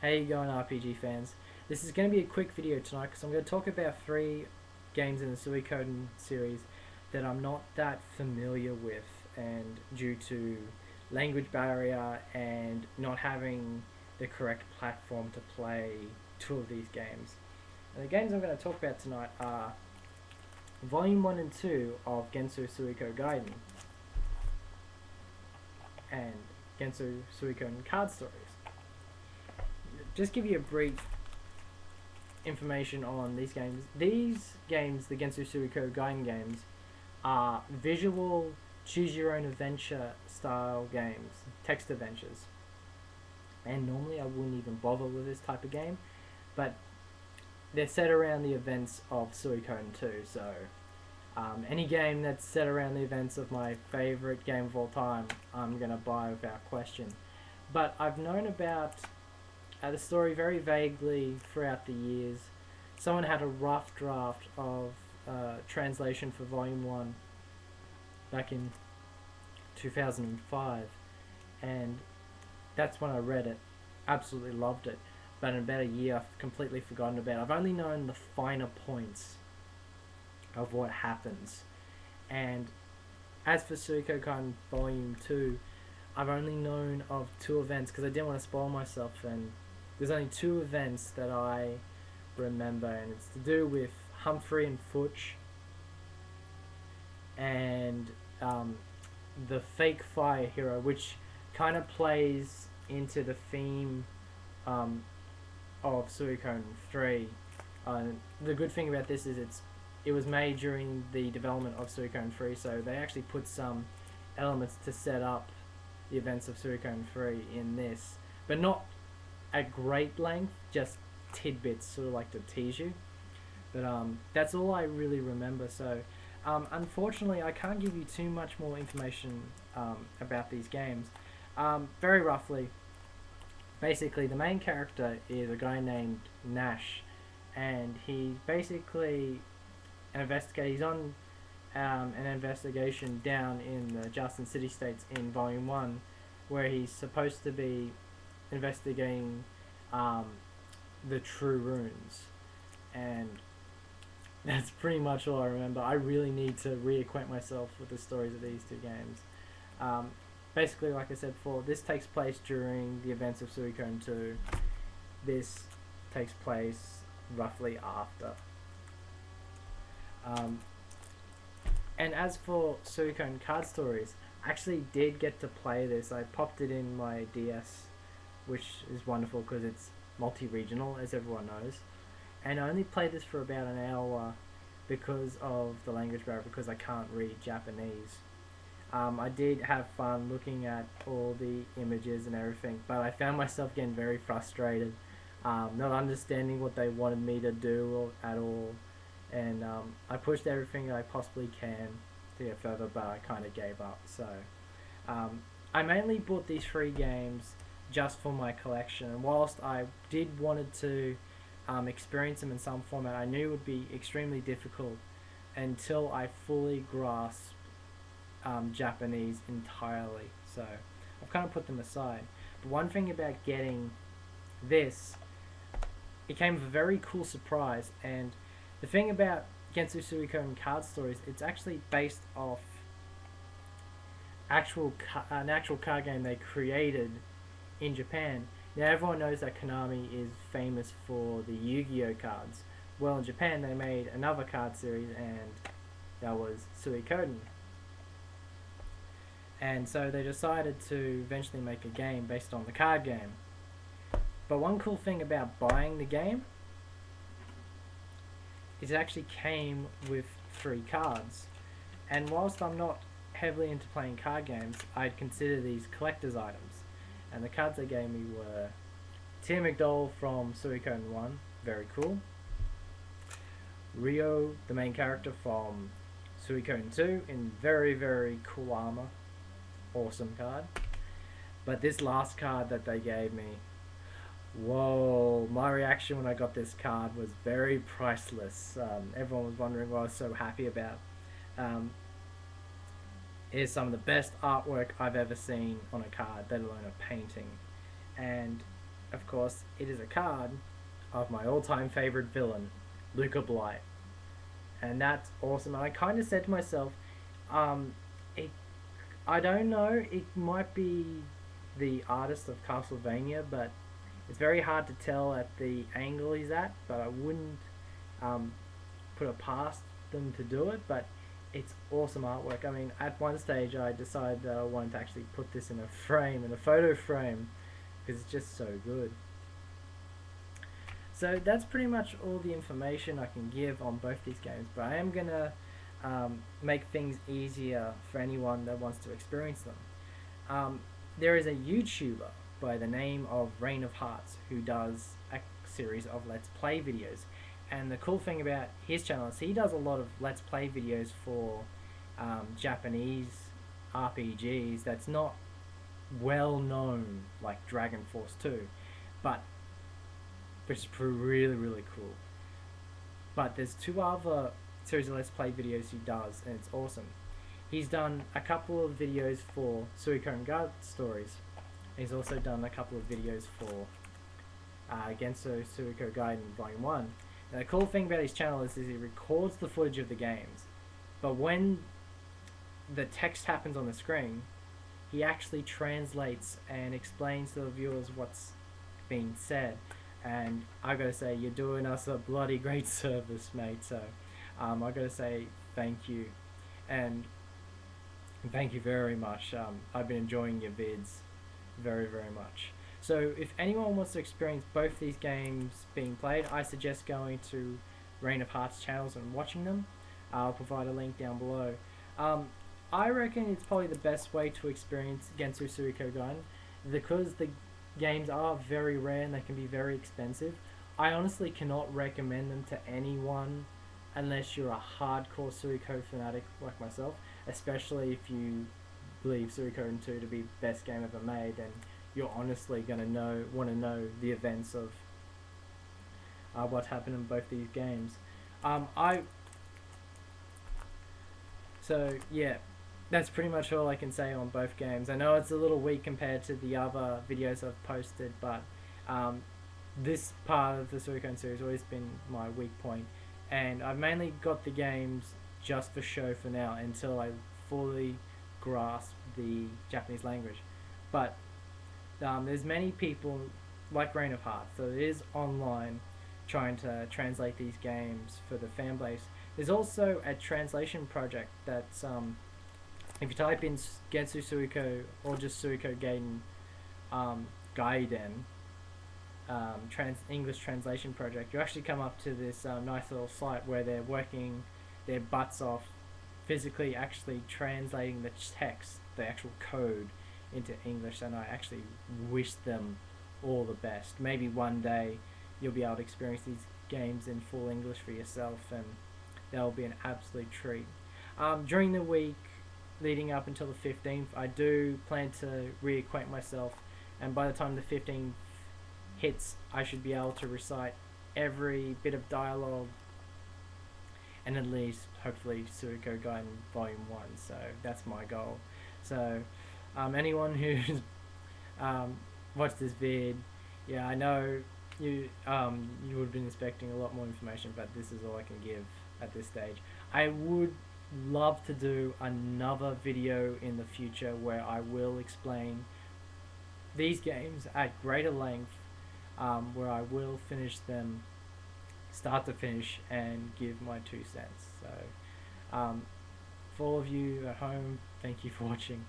How you going, RPG fans? This is going to be a quick video tonight because I'm going to talk about 3 games in the Suikoden series that I'm not that familiar with, and due to language barrier and not having the correct platform to play 2 of these games. And the games I'm going to talk about tonight are Volume 1 and 2 of Genso Suikogaiden and Genso Suikoden Card Stories. Just give you a brief information on these games. These games, the Genso Suikogaiden games, are visual, choose-your-own-adventure style games, text adventures. And normally I wouldn't even bother with this type of game, but they're set around the events of Suikoden 2, so any game that's set around the events of my favourite game of all time, I'm going to buy without question. But I've known about the story very vaguely throughout the years. Someone had a rough draft of translation for Volume 1 back in 2005, and that's when I read it. Absolutely loved it. But in about a year I've completely forgotten about it. I've only known the finer points of what happens. And as for Suikoden Volume 2, I've only known of 2 events because I didn't want to spoil myself, and there's only 2 events that I remember, and it's to do with Humphrey and Futch and the fake fire hero, which kind of plays into the theme of Suikoden 3. The good thing about this is it was made during the development of Suikoden 3, so they actually put some elements to set up the events of Suikoden 3 in this, but not at great length, just tidbits, sort of like to tease you. But that's all I really remember, so unfortunately I can't give you too much more information about these games. Very roughly, basically the main character is a guy named Nash, and he's basically an investigator. He's on an investigation down in the Justin City States in Volume 1, where he's supposed to be investigating the true runes, and that's pretty much all I remember. I really need to reacquaint myself with the stories of these 2 games. Basically, like I said before, this takes place during the events of Suikoden 2. This takes place roughly after. And as for Suikoden Card Stories, I actually did get to play this. I popped it in my DS, which is wonderful because it's multi-regional, as everyone knows. And I only played this for about an hour because of the language barrier, because I can't read Japanese. I did have fun looking at all the images and everything, but I found myself getting very frustrated, not understanding what they wanted me to do at all. And I pushed everything I possibly can to get further, but I kind of gave up. So I mainly bought these 3 games just for my collection, and whilst I did wanted to experience them in some format, I knew it would be extremely difficult until I fully grasped Japanese entirely. So I've kind of put them aside. But one thing about getting this, it came with a very cool surprise. And the thing about Genso Suikoden Card Stories, it's actually based off an actual card game they created in Japan. Now everyone knows that Konami is famous for the Yu-Gi-Oh cards. Well, in Japan they made another card series, and that was Suikoden. And so they decided to eventually make a game based on the card game. But one cool thing about buying the game is it actually came with 3 cards. And whilst I'm not heavily into playing card games, I'd consider these collector's items. And the cards they gave me were Tia McDowell from Suikoden 1, very cool. Ryo, the main character from Suikoden 2, in very, very cool armor. Awesome card. But this last card that they gave me, whoa, my reaction when I got this card was very priceless. Everyone was wondering what I was so happy about. It is some of the best artwork I've ever seen on a card, let alone a painting. And of course, it is a card of my all-time favorite villain, Luca Blight, and that's awesome. And I kind of said to myself, um, it, I don't know, it might be the artist of Castlevania, but it's very hard to tell at the angle he's at. But I wouldn't um, put it past them to do it. But it's awesome artwork. I mean, at one stage I decided that I wanted to actually put this in a frame, in a photo frame, because it's just so good. So that's pretty much all the information I can give on both these games, but I am going to make things easier for anyone that wants to experience them. There is a YouTuber by the name of Reign of Hearts who does a series of Let's Play videos. And the cool thing about his channel is he does a lot of Let's Play videos for Japanese RPGs that's not well known, like Dragon Force 2, but which is really, really cool. But there's two other series of Let's Play videos he does, and it's awesome. He's done a couple of videos for Suikoden stories. He's also done a couple of videos for Genso Suikogaiden Volume 1. And the cool thing about his channel is he records the footage of the games, but when the text happens on the screen, he actually translates and explains to the viewers what's being said. And I gotta say, you're doing us a bloody great service, mate. So I gotta say thank you, and thank you very much. I've been enjoying your vids very, very much. So if anyone wants to experience both these games being played, I suggest going to Reign of Hearts channels and watching them. I'll provide a link down below. I reckon it's probably the best way to experience Genso Suikogaiden, because the games are very rare and they can be very expensive. I honestly cannot recommend them to anyone unless you're a hardcore Suiko fanatic like myself, especially if you believe Suikoden 2 to be best game ever made, and you're honestly going to want to know the events of what happened in both these games. So yeah, that's pretty much all I can say on both games. I know it's a little weak compared to the other videos I've posted, but this part of the Suikoden series has always been my weak point, and I've mainly got the games just for show for now until I fully grasp the Japanese language. But there's many people like Reign of Hearts, so it is online trying to translate these games for the fan base. There's also a translation project that's if you type in Genso Suiko or just Suikogaiden Gaiden English translation project, you actually come up to this nice little site where they're working their butts off, physically actually translating the text, the actual code, into English, and I actually wish them all the best. Maybe one day you'll be able to experience these games in full English for yourself, and that'll be an absolute treat. During the week leading up until the 15th, I do plan to reacquaint myself, and by the time the 15th hits, I should be able to recite every bit of dialogue, and at least hopefully Suikogaiden Volume 1. So that's my goal. So anyone who's watched this vid, yeah, I know you would have been expecting a lot more information, but this is all I can give at this stage. I would love to do another video in the future where I will explain these games at greater length, where I will finish them start to finish and give my 2 cents. So for all of you at home, thank you for watching.